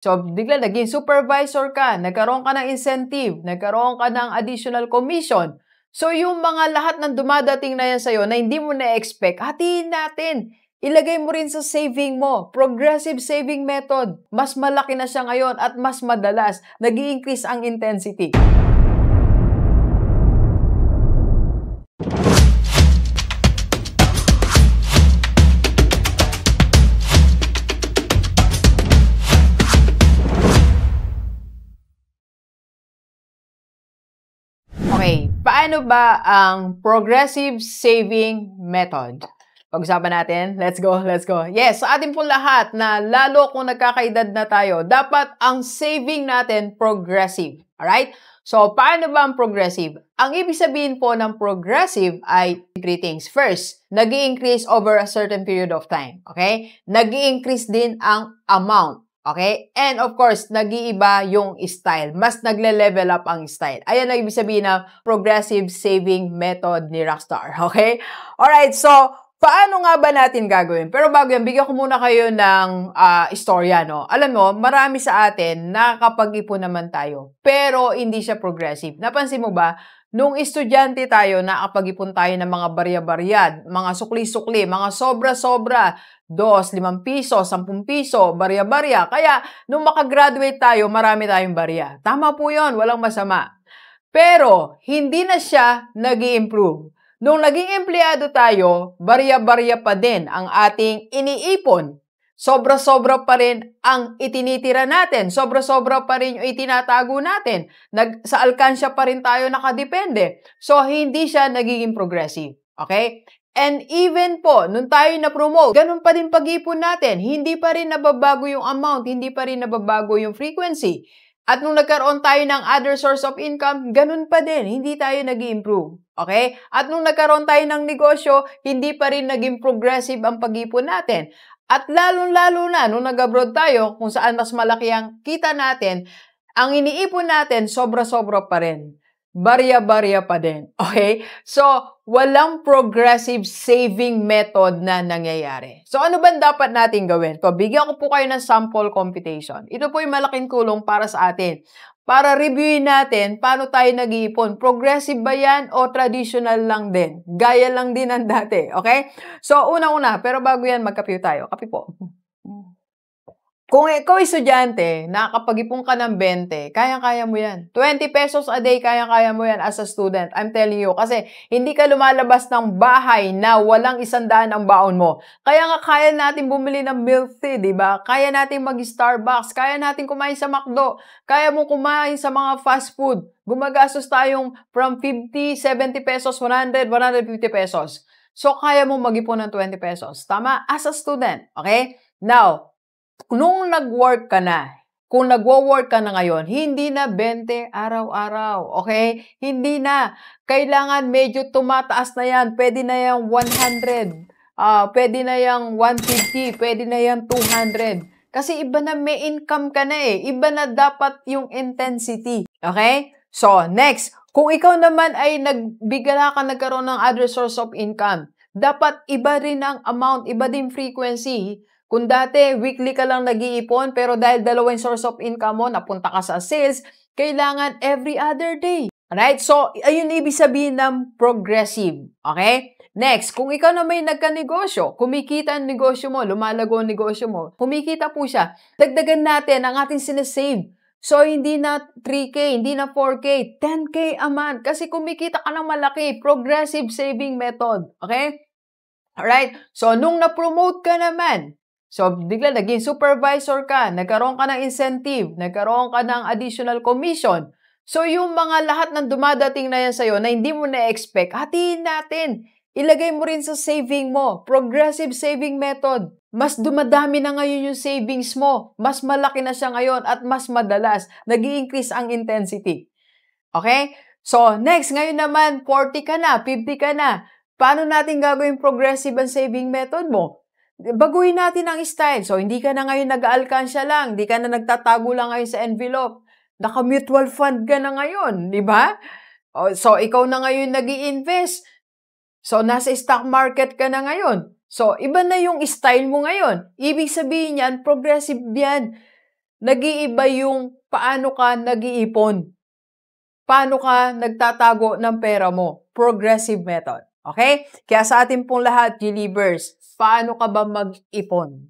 So, bigla naging supervisor ka, nagkaroon ka ng incentive, nagkaroon ka ng additional commission. So, yung mga lahat ng dumadating na yan sa'yo na hindi mo na-expect, hatiin natin. Ilagay mo rin sa saving mo. Progressive saving method. Mas malaki na siya ngayon at mas madalas. Nag-i-increase ang intensity. Okay, paano ba ang progressive saving method? Pag-usapan natin. Let's go, let's go. Yes, sa ating po lahat na lalo kung nagkakaedad na tayo, dapat ang saving natin progressive. Alright? So, paano ba ang progressive? Ang ibig sabihin po ng progressive ay three things. First, nag-i-increase over a certain period of time. Okay? Nag-i-increase din ang amount. Okay? And of course, nag-iiba yung style. Mas nagle-level up ang style. Ayan ang ibig sabihin ng progressive saving method ni Rockstar. Okay? Alright, so, paano nga ba natin gagawin? Pero bago yan, bigyan ko muna kayo ng istorya, no? Alam mo, marami sa atin nakakapag-ipon naman tayo. Pero hindi siya progressive. Napansin mo ba? Nung estudyante tayo, nakapag-ipon tayo ng mga barya-baryad, mga sukli-sukli, mga sobra-sobra, 2, 5 piso, 10 piso, barya-barya. Kaya, nung makagraduate tayo, marami tayong barya. Tama po yun, walang masama. Pero, hindi na siya nag-i-improve. Nung naging empleyado tayo, barya-barya pa din ang ating iniipon. Sobra-sobra pa rin ang itinitira natin. Sobra-sobra pa rin yung itinatago natin. Sa alkansya pa rin tayo nakadepende. So, hindi siya nagiging progressive. Okay? And even po, nung tayo na-promote, ganun pa din pag-ipon natin. Hindi pa rin nababago yung amount, hindi pa rin nababago yung frequency. At nung nagkaroon tayo ng other source of income, ganun pa din, hindi tayo nag-i-improve. Okay? At nung nagkaroon tayo ng negosyo, hindi pa rin naging progressive ang pag-ipon natin. At lalong-lalo na, nung nag-abroad tayo, kung saan mas malaki ang kita natin, ang iniipon natin, sobra-sobra pa rin. Barya-barya pa din. Okay? So, walang progressive saving method na nangyayari. So, ano ba dapat natin gawin? Bigyan ko po kayo ng sample computation. Ito po yung malaking tulong para sa atin. Para reviewin natin paano tayo nag-iipon. Progressive ba yan o traditional lang din? Gaya lang din ang dati. Okay? So, una-una. Pero bago yan, magkape tayo. Kape po. Kung ikaw estudyante, nakakapag-ipon ka ng 20, kaya-kaya mo yan. 20 pesos a day, kaya-kaya mo yan as a student. I'm telling you. Kasi hindi ka lumalabas ng bahay na walang 100 ang baon mo. Kaya nga kaya natin bumili ng milk tea, di ba? Kaya natin mag-Starbucks. Kaya natin kumain sa McDo. Kaya mo kumain sa mga fast food. Gumagastos tayong from 50, 70 pesos, 100, 150 pesos. So, kaya mo mag-ipon ng 20 pesos. Tama? As a student. Okay? Now, nung nag-work ka na, kung nagwo-work ka na ngayon, hindi na 20 araw-araw, okay? Hindi na. Kailangan medyo tumataas na yan. Pwede na yung 100, pwede na yung 150, pwede na yung 200. Kasi iba na may income ka na eh. Iba na dapat yung intensity, okay? So, next, kung ikaw naman ay nagbigala ka nagkaroon ng other source of income, dapat iba rin ang amount, iba din frequency. Kung dati, weekly ka lang nag-iipon, pero dahil dalawang source of income mo, napunta ka sa sales, kailangan every other day. Alright? So, ayun ibig sabihin ng progressive. Okay? Next, kung ikaw na may nagka-negosyo, kumikita ang negosyo mo, lumalago ang negosyo mo, kumikita po siya, dagdagan natin ang ating sinesave. So, hindi na 3K, hindi na 4K, 10K a month. Kasi kumikita ka ng malaki. Progressive saving method. Okay? Alright? So, nung na-promote ka naman, so, bigla naging supervisor ka, nagkaroon ka ng incentive, nagkaroon ka ng additional commission. So, yung mga lahat ng dumadating na yan sa'yo na hindi mo na-expect, hatiin natin. Ilagay mo rin sa saving mo. Progressive saving method. Mas dumadami na ngayon yung savings mo. Mas malaki na siya ngayon at mas madalas. Nag-i-increase ang intensity. Okay? So, next, ngayon naman, 40 ka na, 50 ka na. Paano natin gagawin progressive ang saving method mo? Baguhin natin ang style. So, hindi ka na ngayon nag-aalkansya lang. Hindi ka na nagtatago lang ngayon sa envelope. Naka-mutual fund ka na ngayon. Di ba? So, ikaw na ngayon nag-i-invest. So, nasa stock market ka na ngayon. So, iba na yung style mo ngayon. Ibig sabihin yan, progressive yan. nag-iiba yung paano ka nag-iipon. Paano ka nagtatago ng pera mo? Progressive method. Okay? Kaya sa atin pong lahat, G-Leavers, paano ka ba mag-ipon?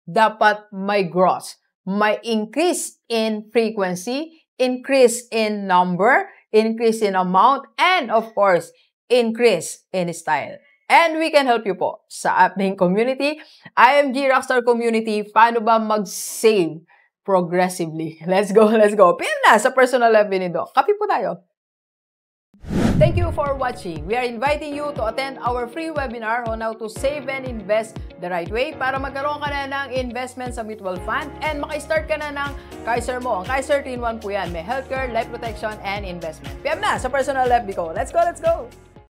Dapat may gross. May increase in frequency, increase in number, increase in amount, and of course, increase in style. And we can help you po sa ating community, IMG Rockstar Community, paano ba mag-save progressively. Let's go, let's go. PM na sa personal life ni Doc. Kapi po tayo. Thank you for watching. We are inviting you to attend our free webinar on how to save and invest the right way para magkaroon ka na ng investment sa mutual fund and maka-start ka na ng Kaiser mo. Ang Kaiser 3-in-1 po yan. May healthcare, life protection, and investment. PM na sa personal life ko. Let's go, let's go!